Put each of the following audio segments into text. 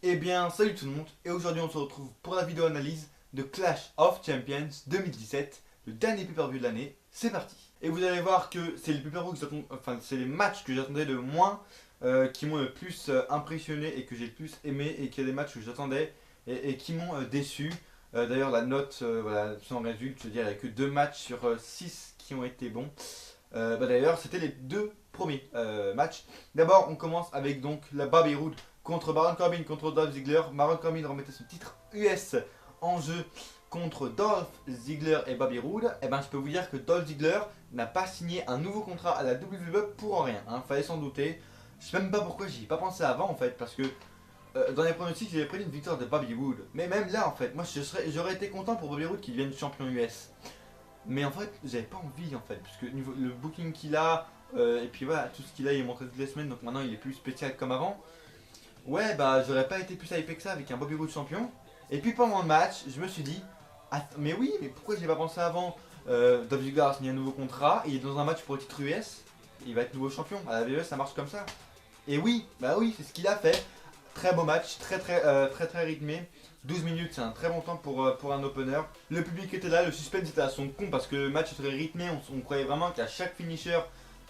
Eh bien, salut tout le monde, et aujourd'hui on se retrouve pour la vidéo analyse de Clash of Champions 2017, le dernier pay-per-view de l'année. C'est parti. Et vous allez voir que c'est les pay-per-view que j'attends, enfin c'est les matchs que j'attendais le moins, qui m'ont le plus impressionné et que j'ai le plus aimé, et qu'il y a des matchs que j'attendais et qui m'ont déçu. D'ailleurs la note, voilà, sans résulte, je veux dire, il n'y a que 2 matchs sur 6 qui ont été bons. D'ailleurs, c'était les 2 premiers matchs. D'abord, on commence avec donc la Bobby Roode contre Baron Corbin contre Dolph Ziggler. Baron Corbin remettait son titre US en jeu contre Dolph Ziggler et Bobby Roode. Et ben, je peux vous dire que Dolph Ziggler n'a pas signé un nouveau contrat à la WWE pour rien. Fallait s'en douter. Je sais même pas pourquoi j'y ai pas pensé avant en fait, parce que dans les pronostics, j'avais pris une victoire de Bobby Roode. Mais même là, en fait, moi j'aurais été content pour Bobby Roode qu'il devienne champion US. Mais en fait, j'avais pas envie en fait, puisque niveau, le booking qu'il a, et puis voilà, tout ce qu'il a, il est montré toutes les semaines, donc maintenant il est plus spécial comme avant. Ouais, bah j'aurais pas été plus hypé que ça avec un Bobby Roode champion. Et puis pendant le match, je me suis dit, mais oui, mais pourquoi j'y ai pas pensé avant? Dolph Ziggler a signé un nouveau contrat, il est dans un match pour le titre US, il va être nouveau champion. À la WWE, ça marche comme ça. Et oui, bah oui, c'est ce qu'il a fait. Très beau match, très rythmé. 12 minutes, c'est un très bon temps pour un opener. Le public était là, le suspense était à son con parce que le match était rythmé. On croyait vraiment qu'à chaque finisher,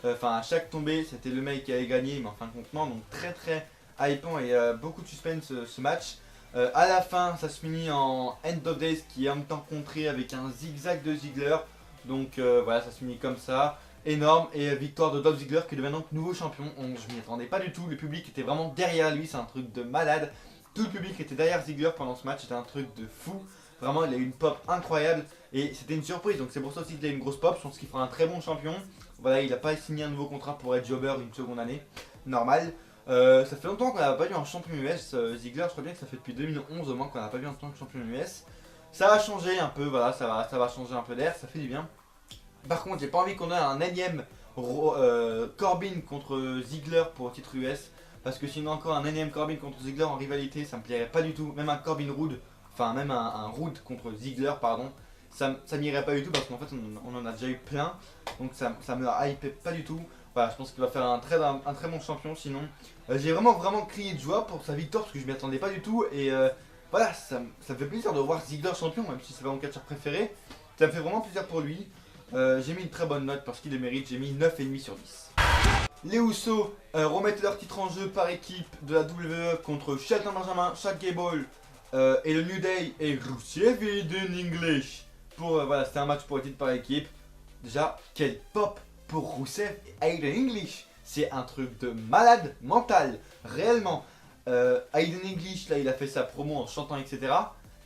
enfin à chaque tombée, c'était le mec qui allait gagner, mais en fin de compte, non. Donc très hypant et beaucoup de suspense ce match. À la fin, ça se finit en End of Days qui est en même temps contré avec un zigzag de Ziggler. Donc voilà, ça se finit comme ça. Énorme, et victoire de Dolph Ziggler qui devient donc nouveau champion. Je m'y attendais pas du tout, le public était vraiment derrière lui, c'est un truc de malade. Tout le public était derrière Ziggler pendant ce match, c'était un truc de fou. Vraiment, il a eu une pop incroyable et c'était une surprise, donc c'est pour ça aussi qu'il a une grosse pop. Je pense qu'il fera un très bon champion. Voilà, il n'a pas signé un nouveau contrat pour être jobber une seconde année, normal. Ça fait longtemps qu'on n'a pas vu un champion US. Ziggler, je crois bien que ça fait depuis 2011 au moins qu'on n'a pas vu un tant que champion US. Ça va changer un peu, voilà, ça va changer un peu d'air, ça fait du bien. Par contre, j'ai pas envie qu'on ait un énième Corbin contre Ziggler pour le titre US. Parce que sinon, encore un énième Corbin contre Ziggler en rivalité, ça me plairait pas du tout. Même un Corbin Roode, enfin, même un Roode contre Ziggler, pardon, ça m'irait pas du tout parce qu'en fait, on en a déjà eu plein. Donc, ça me hype pas du tout. Voilà, je pense qu'il va faire un très bon champion. Sinon, j'ai vraiment crié de joie pour sa victoire parce que je m'y attendais pas du tout. Et voilà, ça me fait plaisir de voir Ziggler champion, même si c'est pas mon catcheur préféré. Ça me fait vraiment plaisir pour lui. J'ai mis une très bonne note parce qu'il le mérite, j'ai mis 9,5 sur 10. Les Usos remettent leur titre en jeu par équipe de la WWE contre Shelton Benjamin, Chad Gable et le New Day et Rusev Aiden English. Voilà, c'était un match pour le titre par équipe. Déjà, quel pop pour Rusev et Aiden English. C'est un truc de malade mental, réellement. Aiden English, là, il a fait sa promo en chantant, etc.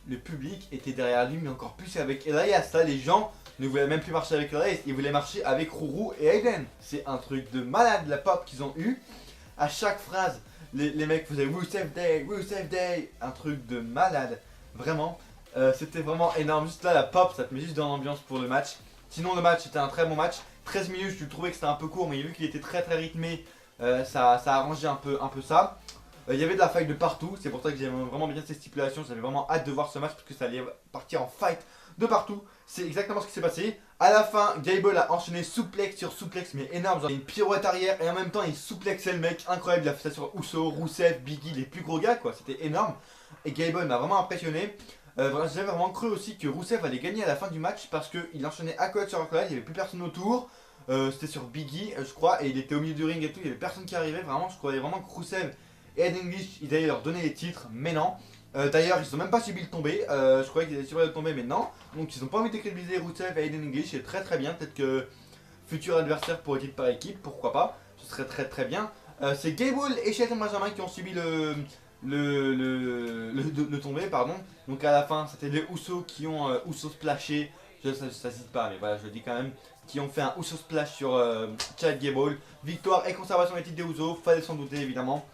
Le public était derrière lui, mais encore plus avec Elias. Là, les gens ne voulaient même plus marcher avec Elias, ils voulaient marcher avec Ruru et Aiden. C'est un truc de malade, la pop qu'ils ont eu. À chaque phrase, les mecs faisaient Rusev Day, un truc de malade. Vraiment, c'était vraiment énorme. Juste là, la pop, ça te met juste dans l'ambiance pour le match. Sinon, le match, c'était un très bon match. 13 minutes, je trouvais que c'était un peu court, mais vu qu'il était très rythmé, ça a arrangé un peu ça. Il y avait de la fight de partout, c'est pour ça que j'aime vraiment bien ces stipulations. J'avais vraiment hâte de voir ce match parce que ça allait partir en fight de partout. C'est exactement ce qui s'est passé. À la fin, Gable a enchaîné souplex sur souplex, mais énorme. Genre, il y a une pirouette arrière et en même temps, il souplexait le mec. Incroyable, il a fait ça sur Uso, Rusev, Biggie, les plus gros gars, quoi. C'était énorme. Et Gable m'a vraiment impressionné. J'avais vraiment cru aussi que Rusev allait gagner à la fin du match parce qu'il enchaînait accolade sur accolade, il n'y avait plus personne autour. C'était sur Biggie, je crois, et il était au milieu du ring et tout. Il n'y avait personne qui arrivait. Vraiment, je croyais vraiment que Rusev et Aiden English, ils allaient leur donner les titres, mais non. D'ailleurs, ils ont même pas subi le tomber. Je croyais qu'ils allaient subir le tomber, mais non. Donc, ils ont pas envie de crédibiliser Rusev et Aiden English. C'est très bien. Peut-être que futur adversaire pour équipe par équipe, pourquoi pas. Ce serait très bien. C'est Gable et Shelton Benjamin qui ont subi le tomber, pardon. Donc, à la fin, c'était les Usos qui ont Usos splashé. Ça cite pas, mais voilà, je le dis quand même. Qui ont fait un Usos splash sur Chad Gable. Victoire et conservation des titres des Usos. Fallait s'en douter, évidemment.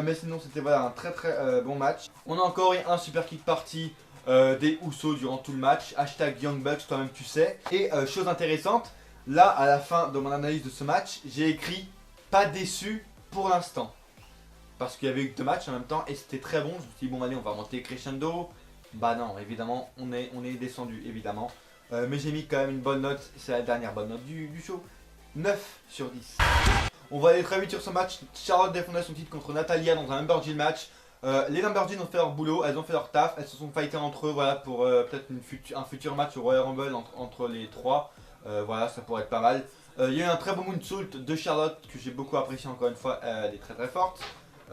Mais sinon c'était voilà un très bon match. On a encore eu un super kick party des Usos durant tout le match. Hashtag Young Bucks, toi-même tu sais. Et chose intéressante, là à la fin de mon analyse de ce match, j'ai écrit pas déçu pour l'instant. Parce qu'il y avait eu 2 matchs en même temps et c'était très bon. Je me suis dit bon allez on va monter crescendo. Bah non évidemment on est descendu évidemment. Mais j'ai mis quand même une bonne note, c'est la dernière bonne note du show. 9 sur 10. On va aller très vite sur ce match. Charlotte défendait son titre contre Natalia dans un Humber Deal match. Les Lamborghini ont fait leur boulot, elles ont fait leur taf, elles se sont fightées entre eux, voilà, pour peut-être un futur match au Royal Rumble entre les trois. Voilà, ça pourrait être pas mal. Il y a eu un très beau moonsault de Charlotte que j'ai beaucoup apprécié encore une fois, elle est très très forte.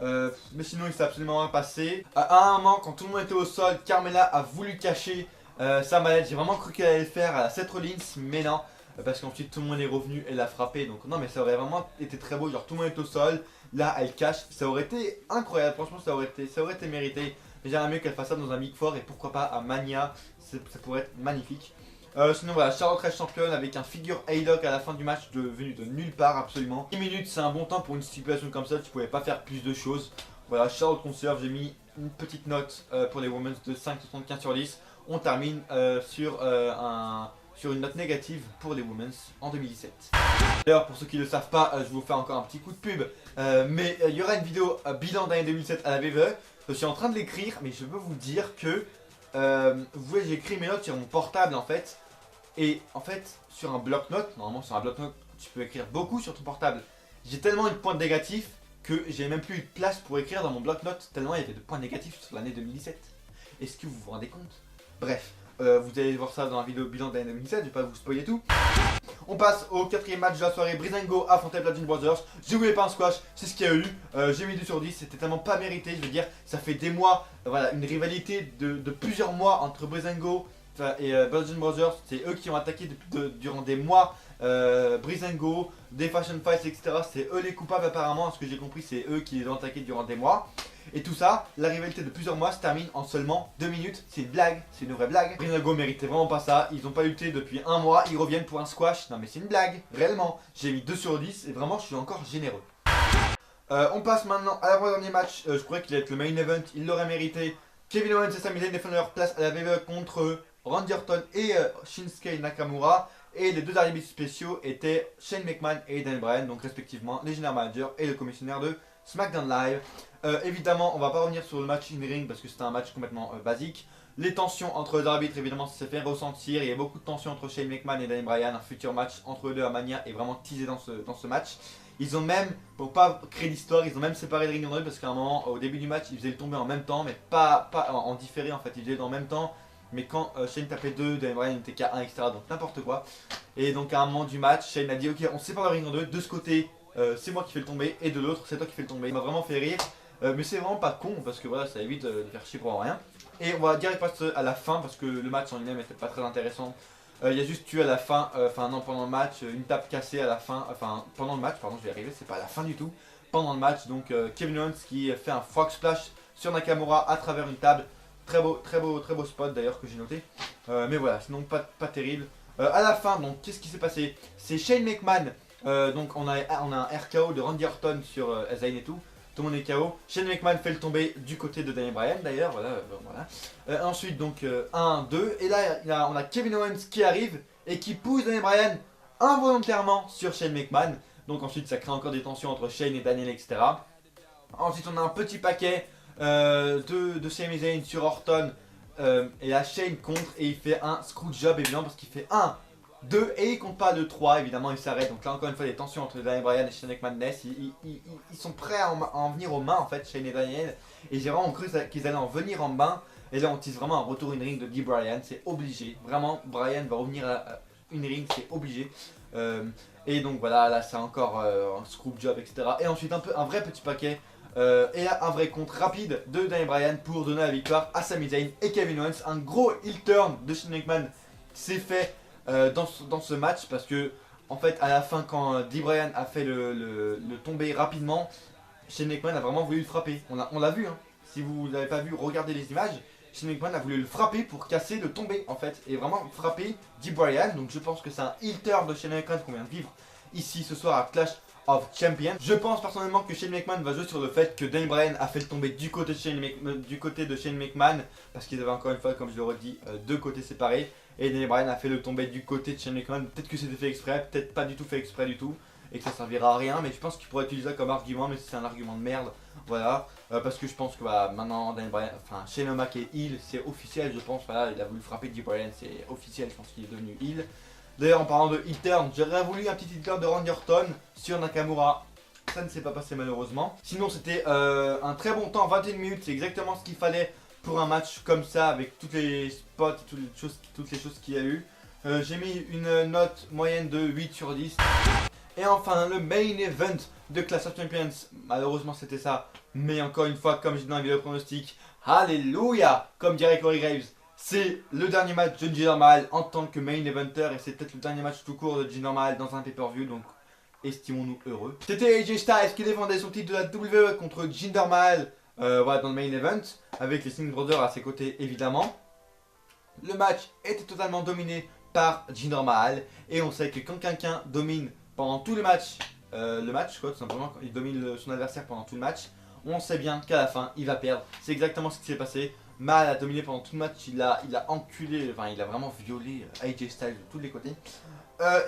Mais sinon il s'est absolument rien passé. À un moment, quand tout le monde était au sol, Carmella a voulu cacher sa mallette. J'ai vraiment cru qu'elle allait le faire à la Seth Rollins, mais non. Parce qu'ensuite tout le monde est revenu et l'a frappé. Donc non, mais ça aurait vraiment été très beau. Genre tout le monde est au sol, là elle cache. Ça aurait été incroyable, franchement ça aurait été mérité. Mais j'aimerais mieux qu'elle fasse ça dans un Big Four et pourquoi pas à Mania. Ça pourrait être magnifique. Sinon voilà, Charlotte reste championne avec un figure A-Lock à la fin du match venu de nulle part absolument. 10 minutes c'est un bon temps pour une stipulation comme ça, tu pouvais pas faire plus de choses. Voilà, Charlotte conserve, j'ai mis une petite note pour les Women's de 5,75 sur 10. On termine sur une note négative pour les Women's en 2017. D'ailleurs pour ceux qui ne le savent pas, je vous fais encore un petit coup de pub. Mais il y aura une vidéo bilan d'année 2007 à la WWE. Je suis en train de l'écrire mais je peux vous dire que vous voyez j'ai écrit mes notes sur mon portable en fait. Et en fait sur un bloc-notes, normalement sur un bloc-notes tu peux écrire beaucoup sur ton portable. J'ai tellement une pointe négative que j'ai même plus eu de place pour écrire dans mon bloc-notes tellement il y avait de points négatifs sur l'année 2017. Est-ce que vous vous rendez compte? Bref, vous allez voir ça dans la vidéo bilan de l'année 2017, je vais pas vous spoiler tout. On passe au quatrième match de la soirée, Breezango affrontait Bludgeon Brothers. Je voulais pas un squash, c'est ce qu'il y a eu. J'ai mis 2 sur 10, c'était tellement pas mérité, je veux dire, ça fait des mois, voilà, une rivalité de plusieurs mois entre Breezango et Bludgeon Brothers. C'est eux qui ont attaqué durant des mois Breezango, des Fashion Fights, etc. C'est eux les coupables apparemment, à ce que j'ai compris, c'est eux qui les ont attaqués durant des mois. Et tout ça, la rivalité de plusieurs mois se termine en seulement 2 minutes. C'est une blague, c'est une vraie blague. Breezango méritait vraiment pas ça, ils ont pas lutté depuis un mois, ils reviennent pour un squash. Non mais c'est une blague, réellement. J'ai mis 2 sur 10 et vraiment je suis encore généreux. On passe maintenant à l'avant-dernier match, je croyais qu'il allait être le main event, il l'aurait mérité. Kevin Owens et Sami Zayn défendent leur place à la WWE contre Randy Orton et Shinsuke Nakamura. Et les deux derniers spéciaux étaient Shane McMahon et Daniel Bryan, donc respectivement les général managers et le commissionnaire de SmackDown Live. Évidemment, on va pas revenir sur le match in-ring parce que c'était un match complètement basique. Les tensions entre les arbitres, évidemment, ça s'est fait ressentir. Il y a beaucoup de tensions entre Shane McMahon et Daniel Bryan. Un futur match entre eux deux à Mania est vraiment teasé dans ce match. Ils ont même, pour pas créer d'histoire, ils ont même séparé le ring en deux parce qu'à un moment, au début du match, ils faisaient le tomber en même temps, mais pas en différé en fait, ils faisaient en même temps. Mais quand Shane tapait 2, Daniel Bryan était qu'à 1, etc. Donc n'importe quoi. Et donc à un moment du match, Shane a dit ok, on sépare le ring en deux. De ce côté, c'est moi qui fais le tomber, et de l'autre, c'est toi qui fais le tomber. Il m'a vraiment fait rire. Mais c'est vraiment pas con parce que voilà, ça évite de faire chier pour rien. Et on va direct passer à la fin parce que le match en lui-même était pas très intéressant. Il y a juste eu à la fin, non pendant le match, une table cassée à la fin, pendant le match, pardon je vais y arriver, c'est pas à la fin du tout. Pendant le match, donc Kevin Owens qui fait un frog splash sur Nakamura à travers une table. Très beau spot d'ailleurs que j'ai noté. Mais voilà, sinon pas terrible. À la fin, donc qu'est-ce qui s'est passé? C'est Shane McMahon, donc on a un RKO de Randy Orton sur Zayn et tout. Tout le monde est KO. Shane McMahon fait le tomber du côté de Daniel Bryan d'ailleurs. Voilà. Ensuite donc 1, 2. Et là on a Kevin Owens qui arrive et qui pousse Daniel Bryan involontairement sur Shane McMahon. Donc ensuite ça crée encore des tensions entre Shane et Daniel, etc. Ensuite on a un petit paquet de Sami Zayn sur Orton. Et là Shane contre et il fait un screwjob évidemment parce qu'il fait 1, 2 et il compte pas de 3 évidemment il s'arrête. Donc là encore une fois des tensions entre Daniel Bryan et Shane McMahon. Ils sont prêts à en venir aux mains en fait, Shane et Daniel. Et j'ai vraiment cru qu'ils allaient en venir en main. Et là on tease vraiment un retour in ring de Guy Bryan, c'est obligé. Vraiment Bryan va revenir à une ring, c'est obligé. Et donc voilà, là c'est encore un screwjob, etc. Et ensuite un vrai petit paquet. Et là un vrai compte rapide de Daniel Bryan pour donner la victoire à Sami Zayn et Kevin Owens. Un gros heel turn de Shane McMahon s'est fait dans ce match parce que en fait à la fin quand Guy Bryan a fait le tomber rapidement, Shane McMahon a vraiment voulu le frapper. On l'a vu hein. Si vous l'avez pas vu, regardez les images. Shane McMahon a voulu le frapper pour casser le tomber en fait et vraiment frapper Guy Bryan. Donc je pense que c'est un heel turn de Shane McMahon qu'on vient de vivre ici ce soir à Clash of Champions. Je pense personnellement que Shane McMahon va jouer sur le fait que Daniel Bryan a fait le tomber du côté de Shane McMahon parce qu'ils avaient encore une fois, comme je le redis, deux côtés séparés. Et Daniel Bryan a fait le tomber du côté de Shane McMahon. Peut-être que c'était fait exprès, peut-être pas du tout fait exprès du tout. Et que ça servira à rien, mais je pense qu'il pourrait utiliser ça comme argument, mais c'est un argument de merde. Voilà, parce que je pense que bah, maintenant Daniel Bryan, Shane O'Mac est heel, c'est officiel je pense. Voilà, il a voulu frapper Guy Bryan, c'est officiel, je pense qu'il est devenu heel. D'ailleurs en parlant de heel turn, j'aurais voulu un petit heel turn de Randy Orton sur Nakamura. ça ne s'est pas passé malheureusement. Sinon c'était un très bon temps, 21 minutes, c'est exactement ce qu'il fallait pour un match comme ça, avec toutes les spots, toutes les choses qu'il y a eu. J'ai mis une note moyenne de 8 sur 10. Et enfin le main event de Clash of Champions, malheureusement c'était ça. Mais encore une fois, comme j'ai dit dans la vidéo pronostic, alléluia, comme dirait Corey Graves. C'est le dernier match de Jinder Mahal en tant que main eventer et c'est peut-être le dernier match tout court de Jinder Mahal dans un pay-per-view, donc estimons-nous heureux. C'était AJ Styles qui défendait son titre de la WWE contre Jinder Mahal voilà, dans le main event, avec les Singh Brothers à ses côtés évidemment. Le match était totalement dominé par Jinder Mahal et on sait que quand quelqu'un domine pendant tout le match quoi, tout simplement, quand il domine son adversaire pendant tout le match, on sait bien qu'à la fin il va perdre. C'est exactement ce qui s'est passé. Mahal a dominé pendant tout le match, il a enculé, enfin il a vraiment violé AJ Styles de tous les côtés.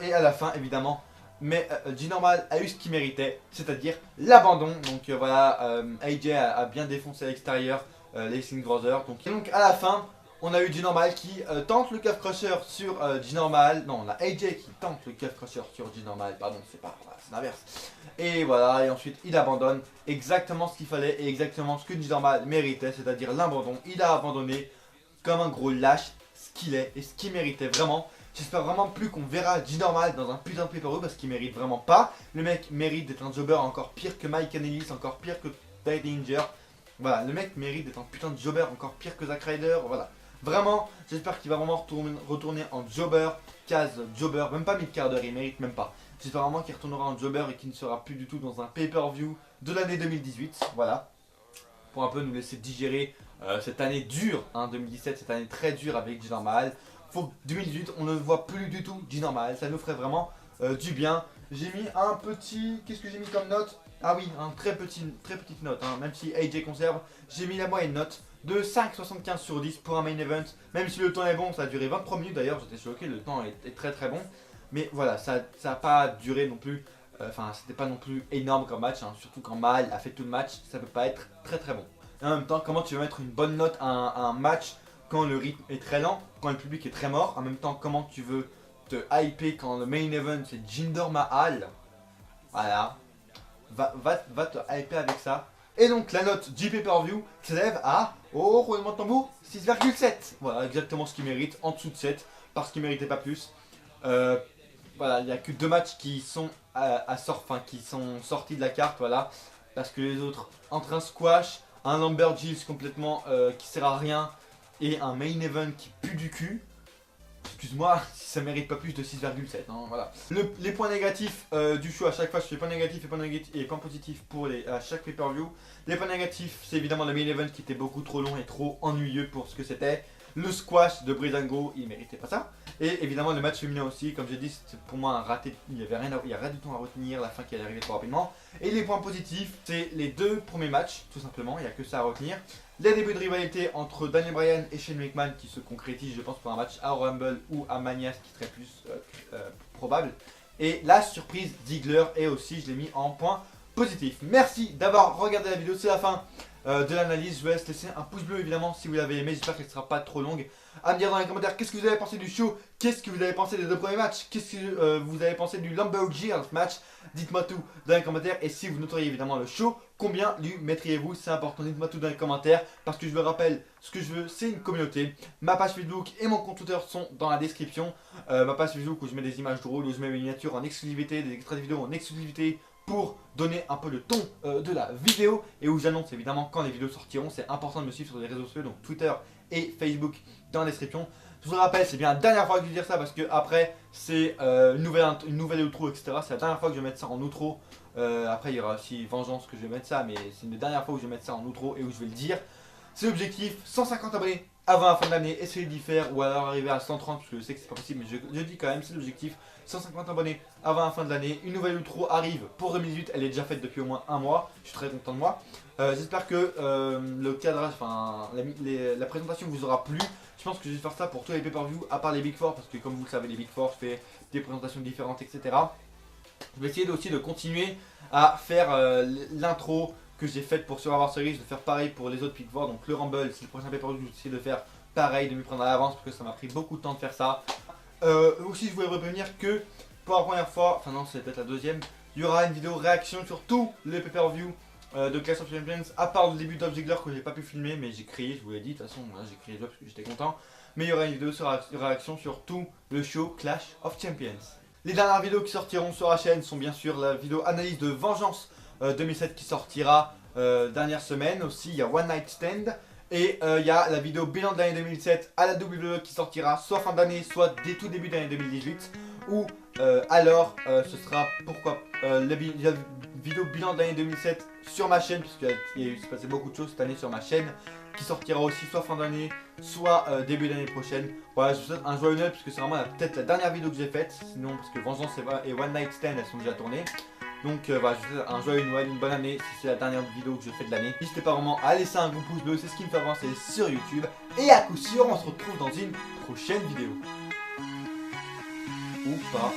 Et à la fin évidemment, mais Jinder Mahal a eu ce qu'il méritait, c'est-à-dire l'abandon. Donc voilà, AJ a bien défoncé à l'extérieur les Singh Brothers. Donc à la fin, on a eu Jinder Mahal qui tente le calf crusher sur Jinder Mahal. Non, on a AJ qui tente le calf crusher sur Jinder Mahal, pardon, c'est pas, voilà, c'est l'inverse. Et voilà, et ensuite il abandonne exactement ce qu'il fallait et exactement ce que Jinder Mahal méritait, c'est-à-dire l'abandon. Il a abandonné comme un gros lâche, ce qu'il est et ce qu'il méritait vraiment. J'espère vraiment plus qu'on verra Jinder Mahal dans un putain de pay-per-view parce qu'il mérite vraiment pas. Le mec mérite d'être un jobber encore pire que Mike Kanellis, encore pire que Ty Danger. Voilà, le mec mérite d'être un putain de jobber encore pire que Zack Ryder. Voilà. Vraiment, j'espère qu'il va vraiment retourner en jobber, case jobber, même pas mid-carder, il mérite même pas. J'espère vraiment qu'il retournera en jobber et qu'il ne sera plus du tout dans un pay-per-view de l'année 2018. Voilà. Pour un peu nous laisser digérer cette année dure, hein, 2017, cette année très dure avec Jinder Mahal. Faut que 2018, on ne voit plus du tout Jinder Mahal, ça nous ferait vraiment du bien. J'ai mis un petit, qu'est-ce que j'ai mis comme note? Ah oui, une très petite note, hein. Même si AJ conserve, j'ai mis la moyenne note de 5,75 sur 10 pour un main event. Même si le temps est bon, ça a duré 23 minutes d'ailleurs, j'étais choqué, le temps est très très bon. Mais voilà, ça n'a pas duré non plus, enfin c'était pas non plus énorme comme match, hein. Surtout quand Mahal a fait tout le match, ça peut pas être très très bon. Et en même temps, comment tu vas mettre une bonne note à un match quand le rythme est très lent, quand le public est très mort? En même temps, comment tu veux te hyper quand le main event c'est Jinder Mahal? Voilà, va te hyper avec ça. Et donc la note du pay-per-view s'élève à, oh, roulement de tambour, 6,7. Voilà, exactement ce qu'il mérite, en dessous de 7, parce qu'il méritait pas plus. Voilà, il n'y a que 2 matchs qui sont qui sont sortis de la carte, voilà. Parce que les autres, entre un squash, un Lumberjills complètement qui sert à rien, et un main event qui pue du cul, excuse-moi, si ça mérite pas plus de 6,7, hein, voilà. Les points négatifs du show, à chaque fois je fais points négatifs et points positifs pour à chaque pay-per-view. Les points négatifs, c'est évidemment le main event qui était beaucoup trop long et trop ennuyeux pour ce que c'était. Le squash de Breezango, il méritait pas ça. Et évidemment le match féminin aussi, comme j'ai dit, c'était pour moi un raté, il n'y a rien du tout à retenir, la fin qui est arrivée trop rapidement. Et les points positifs, c'est les 2 premiers matchs, tout simplement, il n'y a que ça à retenir. Les débuts de rivalité entre Daniel Bryan et Shane McMahon qui se concrétisent, je pense, pour un match à Rumble ou à Mania, ce qui serait plus probable. Et la surprise Ziggler, et aussi je l'ai mis en point positif. Merci d'avoir regardé la vidéo, c'est la fin de l'analyse. Je vous laisse laisser un pouce bleu évidemment si vous l'avez aimé, j'espère qu'elle ne sera pas trop longue. À me dire dans les commentaires qu'est-ce que vous avez pensé du show, qu'est-ce que vous avez pensé des 2 premiers matchs, qu'est-ce que vous avez pensé du Lumberjills match. Dites-moi tout dans les commentaires, et si vous noteriez évidemment le show, combien lui mettriez-vous? C'est important, dites-moi tout dans les commentaires, parce que je vous rappelle, ce que je veux c'est une communauté. Ma page Facebook et mon compte Twitter sont dans la description. Ma page Facebook où je mets des images drôles, où je mets mes miniatures en exclusivité, des extraits de vidéos en exclusivité, pour donner un peu le ton de la vidéo, et où j'annonce évidemment quand les vidéos sortiront. C'est important de me suivre sur les réseaux sociaux, donc Twitter et Facebook dans la description. Je vous rappelle, c'est bien la dernière fois que je vais dire ça, parce que après c'est une nouvelle outro, etc. C'est la dernière fois que je vais mettre ça en outro. Après il y aura aussi Vengeance que je vais mettre ça, mais c'est une dernière fois où je vais mettre ça en outro et où je vais le dire. C'est l'objectif, 150 abonnés avant la fin de l'année, essayez d'y faire, ou alors arriver à 130, parce que je sais que c'est pas possible, mais je dis quand même, c'est l'objectif. 150 abonnés avant la fin de l'année, une nouvelle outro arrive pour 2018, elle est déjà faite depuis au moins un mois, je suis très content de moi. J'espère que le cadrage, enfin la présentation vous aura plu. Je pense que je vais faire ça pour tous les pay-per-view, à part les Big Four, parce que comme vous le savez, les Big Four, je fais des présentations différentes, etc. Je vais essayer aussi de continuer à faire l'intro que j'ai faite pour Survivor Series, de faire pareil pour les autres Big Four. Donc le Rumble, c'est le prochain pay-per-view, je vais essayer de faire pareil, de m'y prendre à l'avance, parce que ça m'a pris beaucoup de temps de faire ça. Aussi, je voulais revenir que pour la première fois, enfin non, c'est peut-être la deuxième, Il y aura une vidéo réaction sur tous les pay-per-view de Clash of Champions, à part le début d'Off Ziggler que j'ai pas pu filmer, mais j'ai crié, je vous l'ai dit, de toute façon, voilà, j'ai crié parce que j'étais content. Mais il y aura une vidéo sur réaction sur tout le show Clash of Champions. Les dernières vidéos qui sortiront sur la chaîne sont bien sûr la vidéo analyse de Vengeance 2007 qui sortira dernière semaine. Aussi, il y a One Night Stand. Et il y a la vidéo bilan de l'année 2007 à la WWE qui sortira soit fin d'année, soit dès tout début d'année 2018. Ou alors, ce sera pourquoi la vidéo bilan de l'année 2007 sur ma chaîne, puisqu'il s'est passé beaucoup de choses cette année sur ma chaîne, qui sortira aussi soit fin d'année, soit début d'année prochaine. Voilà, je vous souhaite un joyeux Noël, puisque c'est vraiment peut-être la dernière vidéo que j'ai faite. Sinon, parce que Vengeance et One Night Stand, elles sont déjà tournées. Donc voilà, je vous souhaite un joyeux Noël, une bonne année si c'est la dernière vidéo que je fais de l'année. N'hésitez pas vraiment à laisser un gros pouce bleu, c'est ce qui me fait avancer sur YouTube. Et à coup sûr, on se retrouve dans une prochaine vidéo. Ou pas.